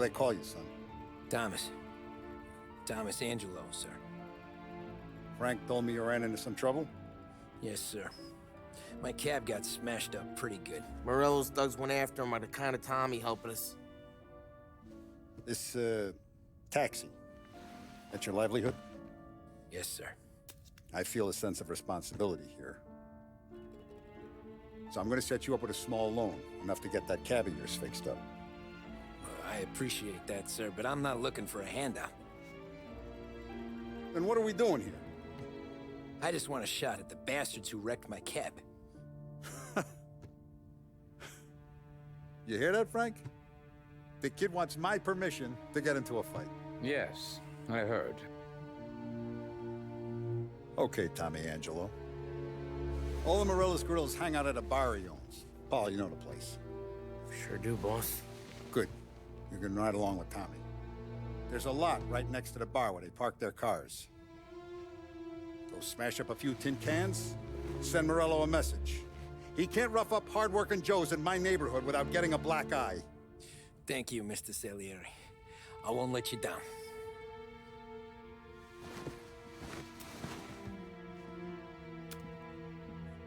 they call you, son? Thomas. Thomas Angelo, sir. Frank told me you ran into some trouble? Yes, sir. My cab got smashed up pretty good. Morello's thugs went after him by the kind of Tommy helping us. This, taxi. That's your livelihood? Yes, sir. I feel a sense of responsibility here. So I'm gonna set you up with a small loan, enough to get that cab of yours fixed up. I appreciate that, sir, but I'm not looking for a handout. Then what are we doing here? I just want a shot at the bastards who wrecked my cab. You hear that, Frank? The kid wants my permission to get into a fight. Yes, I heard. Okay, Tommy Angelo. All the Morello's girls hang out at a bar he owns. Paul, you know the place. Sure do, boss. Good. You can ride along with Tommy. There's a lot right next to the bar where they park their cars. Go smash up a few tin cans, send Morello a message. He can't rough up hard-working Joes in my neighborhood without getting a black eye. Thank you, Mr. Salieri. I won't let you down.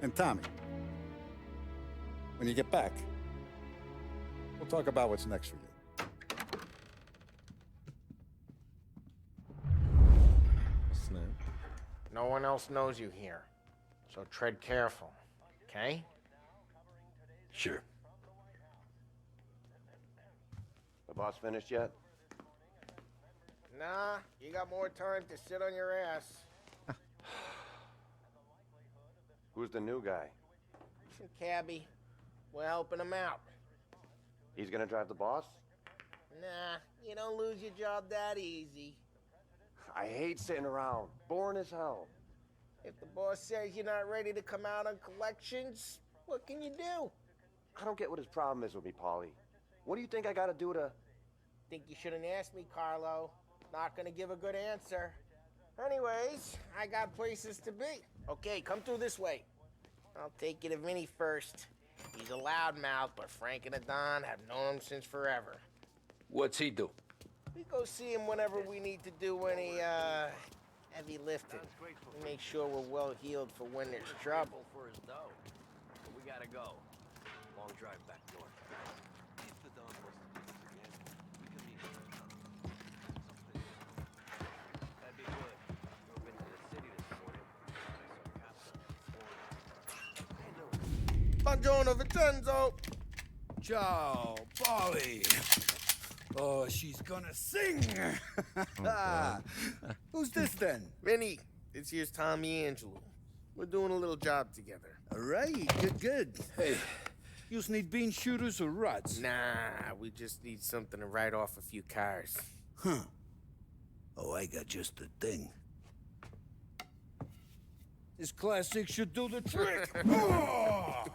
And Tommy, when you get back, we'll talk about what's next for you. Snap. No one else knows you here, so tread careful, okay? Sure. The boss finished yet? Nah, you got more time to sit on your ass. Who's the new guy? Some cabbie. We're helping him out. He's gonna drive the boss? Nah, you don't lose your job that easy. I hate sitting around. Boring as hell. If the boss says you're not ready to come out on collections, what can you do? I don't get what his problem is with me, Paulie. What do you think I gotta do to... Think you shouldn't ask me, Carlo. Not gonna give a good answer. Anyways, I got places to be. Okay, come through this way. I'll take you to Vinny first. He's a loudmouth, but Frank and the Don have known him since forever. What's he do? We go see him whenever we need to do any, heavy lifting. We make sure we're well healed for when there's trouble. For his dough. But we gotta go. Long drive back north. If the Don wants to do this again, we can meet him sometime. That'd be good. Drove into the city this morning. I saw Captain. Buongiorno, Vincenzo! Ciao, Polly. Oh, she's gonna sing. Who's this then? Vinny, this here's Tommy Angelo. We're doing a little job together. All right, good. Hey, you need bean shooters or rods? Nah, we just need something to write off a few cars. Huh. Oh, I got just the thing. This classic should do the trick. Oh!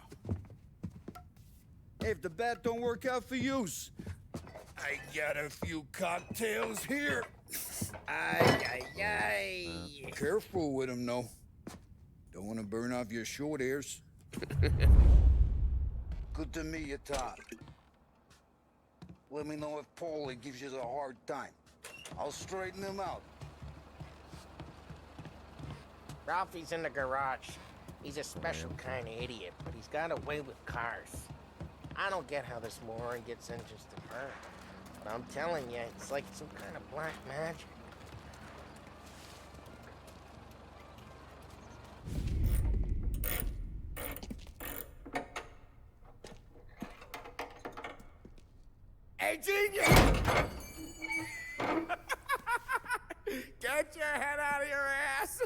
Hey, if the bat don't work out for use, I got a few cocktails here. Ay. Careful with them, though. Don't want to burn off your short hairs. Good to meet you, Todd. Let me know if Paulie gives you a hard time. I'll straighten him out. Ralphie's in the garage. He's a special kind of idiot, but he's got a way with cars. I don't get how this moron gets engines to burn. But I'm telling you, it's like some kind of black magic. Hey, genius! Get your head out of your ass!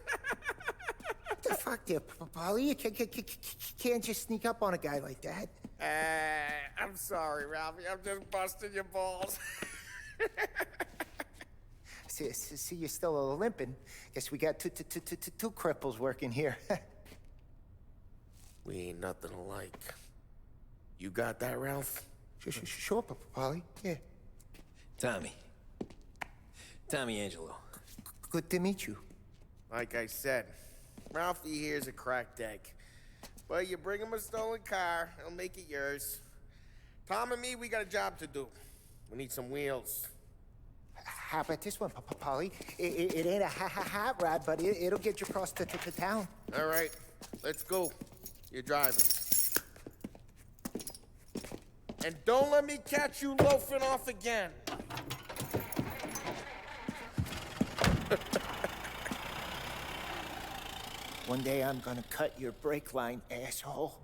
What the fuck there, Polly? You can't just sneak up on a guy like that. I'm sorry, Ralphie. I'm just busting your balls. See, you're still limping. Guess we got two cripples working here. We ain't nothing alike. You got that, Ralph? Sure, Polly. Yeah. Tommy. Tommy Angelo. Good to meet you. Like I said, Ralphie here's a cracked egg. But you bring him a stolen car, he'll make it yours. Tom and me, we got a job to do. We need some wheels. How about this one, Polly? It ain't a hot rod, but it'll get you across to town. All right, let's go. You're driving. And don't let me catch you loafing off again. One day I'm gonna cut your brake line, asshole.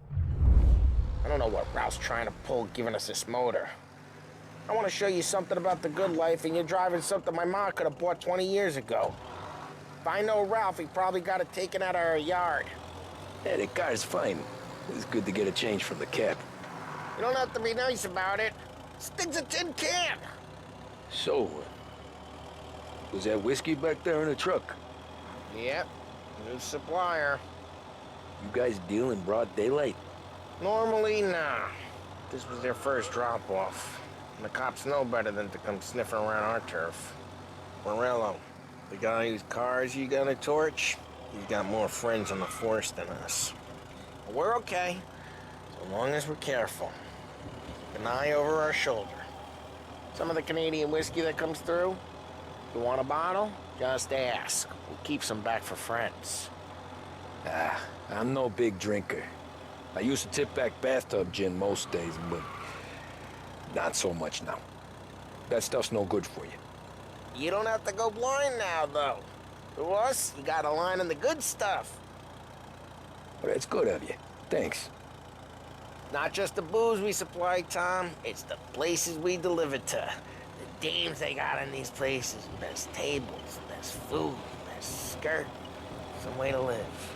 I don't know what Ralph's trying to pull giving us this motor. I want to show you something about the good life, and you're driving something my mom could have bought 20 years ago. If I know Ralph, he probably got it taken out of our yard. Yeah, the car's fine. It's good to get a change from the cab. You don't have to be nice about it. This thing's a tin can. So, was that whiskey back there in the truck? Yep, new supplier. You guys deal in broad daylight? Normally, nah. This was their first drop-off. And the cops know better than to come sniffing around our turf. Morello, the guy whose cars you got a torch, he's got more friends on the force than us. But we're okay, so long as we're careful. Keep an eye over our shoulder. Some of the Canadian whiskey that comes through, you want a bottle? Just ask. We'll keep some back for friends. Ah, I'm no big drinker. I used to tip back bathtub gin most days, but not so much now. That stuff's no good for you. You don't have to go blind now, though. To us, you got a line on the good stuff. Well, that's good of you. Thanks. Not just the booze we supply, Tom. It's the places we deliver to. The dames they got in these places. Best tables, best food, best skirt. Some way to live.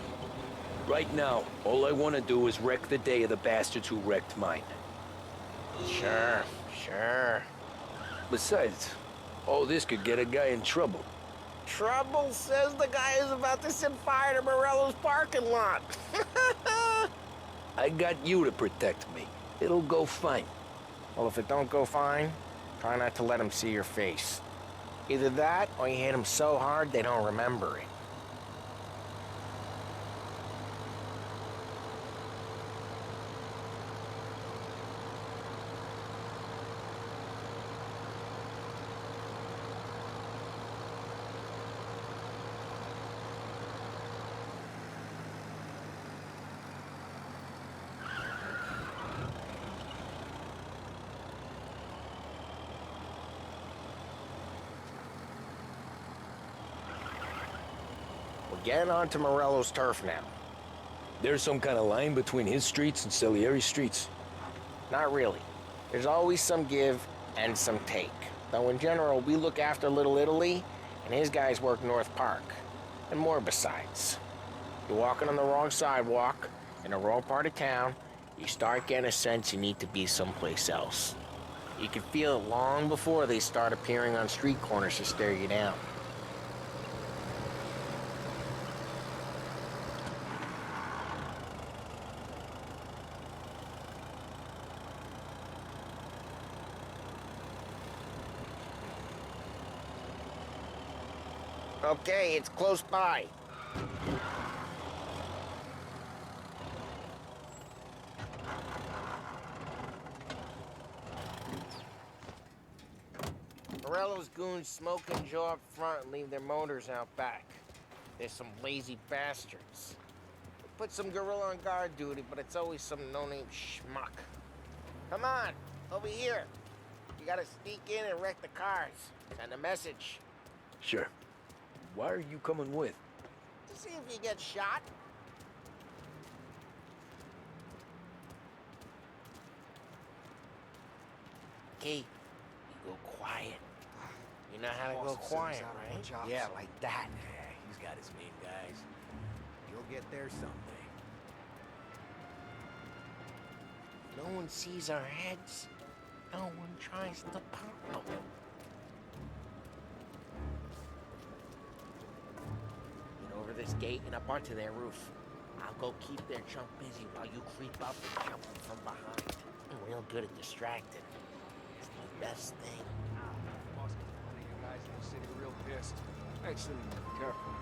Right now, all I want to do is wreck the day of the bastards who wrecked mine. Sure, sure. Besides, all this could get a guy in trouble. Trouble, says the guy who's about to set fire to Morello's parking lot. I got you to protect me. It'll go fine. Well, if it don't go fine, try not to let him see your face. Either that, or you hit him so hard they don't remember it. We're getting onto Morello's turf now. There's some kind of line between his streets and Salieri's streets. Not really. There's always some give and some take. Though in general, we look after Little Italy, and his guys work North Park. And more besides. You're walking on the wrong sidewalk, in the wrong part of town, you start getting a sense you need to be someplace else. You can feel it long before they start appearing on street corners to stare you down. Okay, it's close by. Morello's goons smoke and jaw up front and leave their motors out back. They're some lazy bastards. They put some gorilla on guard duty, but it's always some no-name schmuck. Come on, over here. You gotta sneak in and wreck the cars. Send a message. Sure. Why are you coming with? To see if you get shot. Okay, you go quiet. You know how to go quiet, right? Yeah, like that. Yeah, he's got his main guys. You'll get there someday. No one sees our heads. No one tries to pop them. Get over this gate and up onto their roof. I'll go keep their chump busy while you creep up and jump them from behind. I'm real good at distracting. It's the best thing. Boss, one of you guys in the city real pissed. Actually, careful.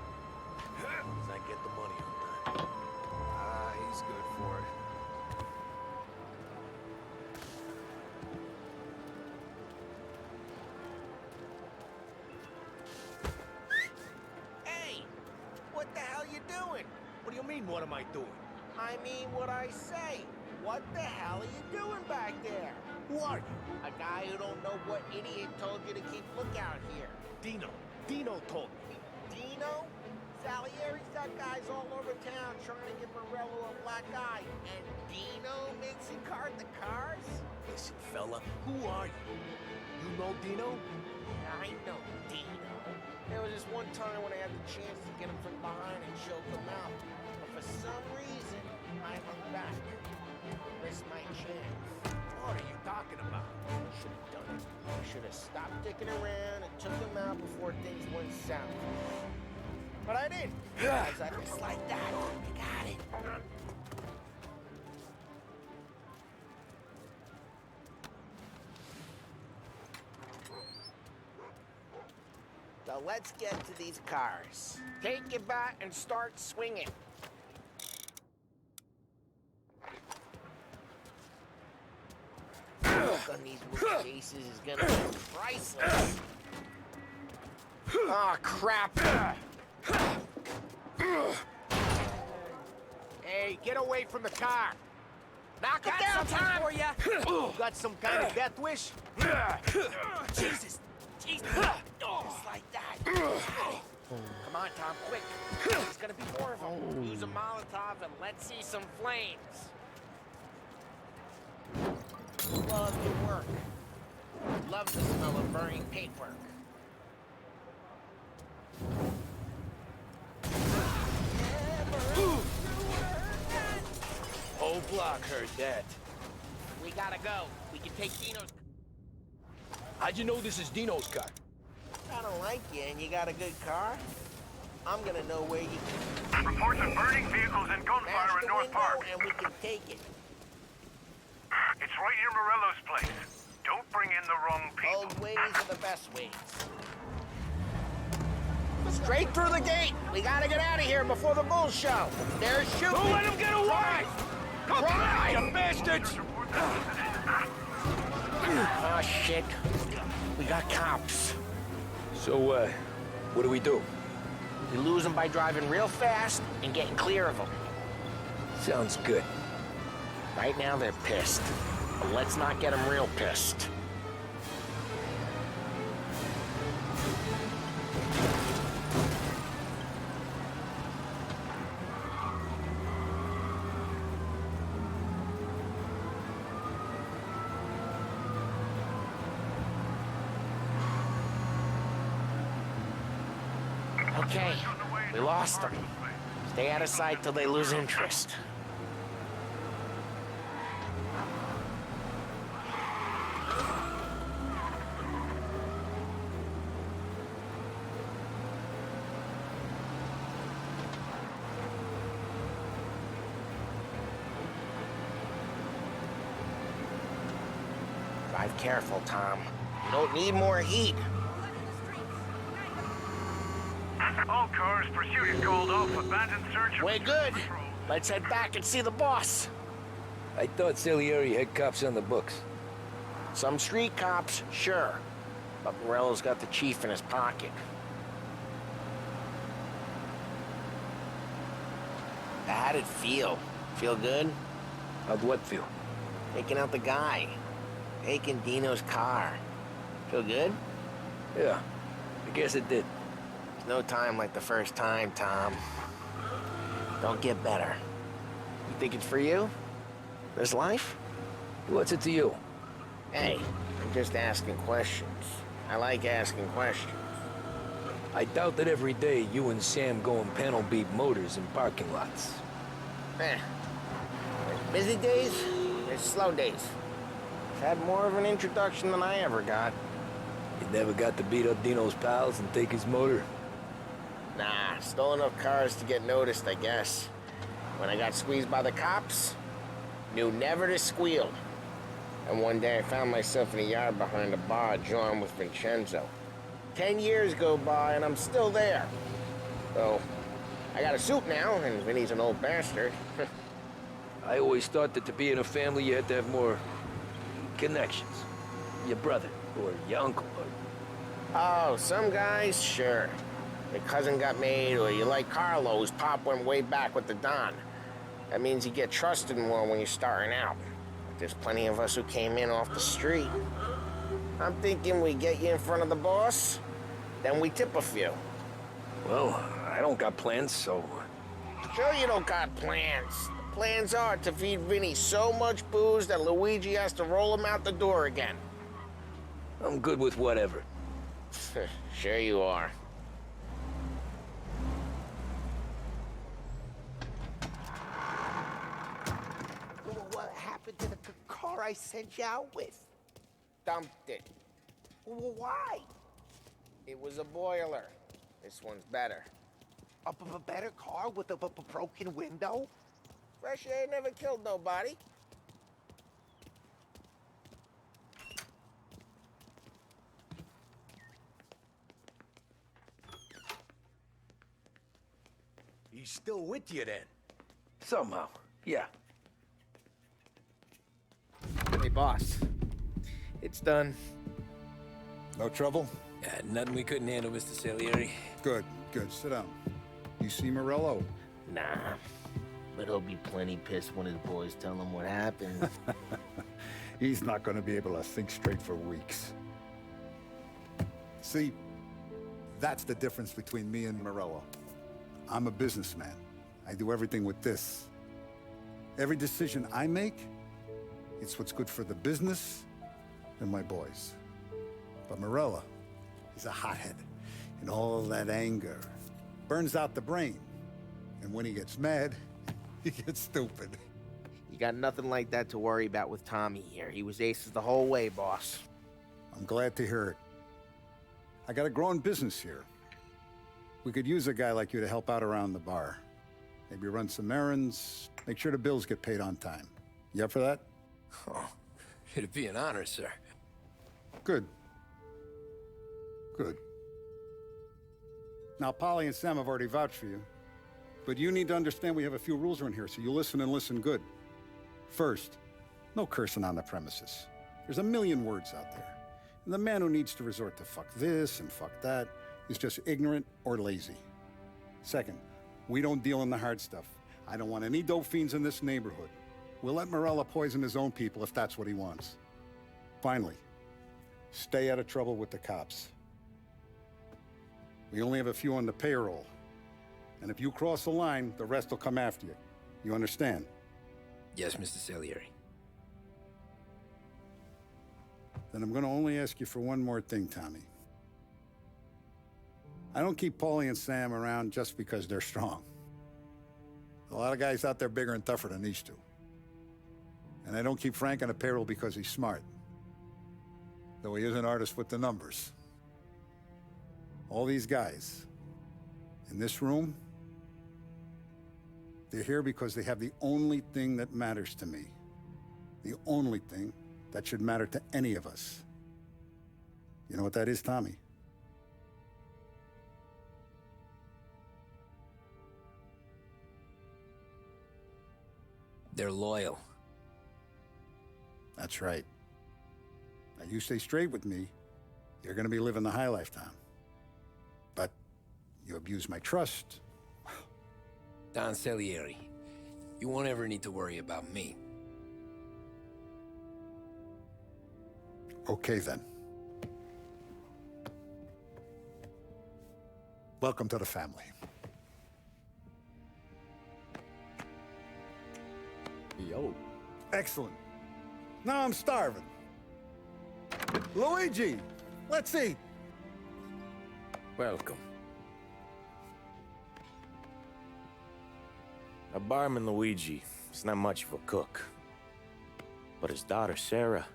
As I get the money on time. Ah, he's good for it. do you mean, what am I doing? I mean what I say. What the hell are you doing back there? Who are you? A guy who don't know what idiot told you to keep lookout here. Dino. Dino told me. Dino? Salieri's got guys all over town trying to give Morello a black eye. And Dino makes you cart the cars? Listen, fella, who are you? You know Dino? I know Dino. There was this one time when I had the chance to get him from behind and choke him out. But for some reason, I hung back. Missed my chance. What are you talking about? I should have done it. I should have stopped dicking around and took him out before things went south. But I didn't. Because I just like that. You got it. So let's get to these cars. Take your bat and start swinging. Look on these movie faces is gonna be priceless. Oh, crap. Hey, get away from the car. Knock it down, Tom! for ya? Got some kind of death wish? Jesus. Jesus. Just like that. Come on, Tom, quick. There's gonna be more of them. Use a Molotov and let's see some flames. Love your work. Love the smell of burning paintwork. Whole block heard that. We gotta go. We can take Dino's... How'd you know this is Dino's car? I don't like you and you got a good car? I'm gonna know where you can... Reports of burning vehicles and gunfire Smash in the North window Park. and we can take it. It's right near Morello's place. Don't bring in the wrong people. Old ways are the best ways. Straight through the gate. We gotta get out of here before the bulls show. They're shooting. Don't let him get away! Come on, you bastards! Oh, shit. We got cops. So, what do we do? We lose them by driving real fast and getting clear of them. Sounds good. Right now, they're pissed. But let's not get them real pissed. Okay, we lost them. Stay out of sight till they lose interest. Drive careful, Tom. You don't need more heat. All cars, pursuit is called off. Abandoned search. We're good. Let's head back and see the boss. I thought Salieri had cops on the books. Some street cops, sure. But Morello's got the chief in his pocket. How'd it feel? Feel good? How'd what feel? Taking out the guy. Taking Dino's car. Feel good? Yeah, I guess it did. No time like the first time, Tom. Don't get better. You think it's for you? This life? What's it to you? Hey, I'm just asking questions. I like asking questions. I doubt that every day you and Sam go and panel beat motors in parking lots. There's busy days, there's slow days. I've had more of an introduction than I ever got. You never got to beat up Dino's pals and take his motor? Nah, stole enough cars to get noticed, I guess. When I got squeezed by the cops, knew never to squeal. And one day I found myself in a yard behind a bar drawn with Vincenzo. 10 years go by and I'm still there. So, I got a suit now, and Vinny's an old bastard. I always thought that to be in a family you had to have more connections. Your brother, or your uncle, or... Oh, some guys, sure. Your cousin got made, or you like Carlo's, Pop went way back with the Don. That means you get trusted more when you're starting out. There's plenty of us who came in off the street. I'm thinking we get you in front of the boss, then we tip a few. Well, I don't got plans, so... Sure you don't got plans. The plans are to feed Vinny so much booze that Luigi has to roll him out the door again. I'm good with whatever. Sure you are. What happened to the car I sent you out with? Dumped it. Why? It was a boiler. This one's better. A better car with a broken window? Fresh air never killed nobody. He's still with you then? Somehow, yeah. Hey, boss. It's done. No trouble? Yeah, nothing we couldn't handle, Mr. Salieri. Good, good. Sit down. You see Morello? Nah, but he'll be plenty pissed when his boys tell him what happened. He's not going to be able to think straight for weeks. See, that's the difference between me and Morello. I'm a businessman. I do everything with this. Every decision I make, it's what's good for the business and my boys. But Morello, he's a hothead. And all that anger burns out the brain. And when he gets mad, he gets stupid. You got nothing like that to worry about with Tommy here. He was aces the whole way, boss. I'm glad to hear it. I got a growing business here. We could use a guy like you to help out around the bar. Maybe run some errands, make sure the bills get paid on time. You up for that? Oh, it'd be an honor, sir. Good. Good. Now, Polly and Sam have already vouched for you. But you need to understand we have a few rules around here, so you listen and listen good. First, no cursing on the premises. There's a million words out there. And the man who needs to resort to fuck this and fuck that is just ignorant or lazy. Second, we don't deal in the hard stuff. I don't want any dope fiends in this neighborhood. We'll let Morello poison his own people if that's what he wants. Finally, stay out of trouble with the cops. We only have a few on the payroll. And if you cross the line, the rest will come after you. You understand? Yes, Mr. Salieri. Then I'm gonna only ask you for one more thing, Tommy. I don't keep Paulie and Sam around just because they're strong. A lot of guys out there bigger and tougher than these two. And I don't keep Frank on a payroll because he's smart. Though he is an artist with the numbers. All these guys in this room, they're here because they have the only thing that matters to me. The only thing that should matter to any of us. You know what that is, Tommy? They're loyal. That's right. Now you stay straight with me, you're gonna be living the high life, Tom. But you abuse my trust. Don Salieri, you won't ever need to worry about me. Okay, then. Welcome to the family. Yo. Excellent. Now I'm starving. Luigi, let's eat. Welcome. A barman Luigi is not much of a cook. But his daughter Sarah,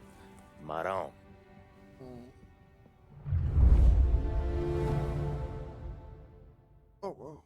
Maron. Oh, whoa.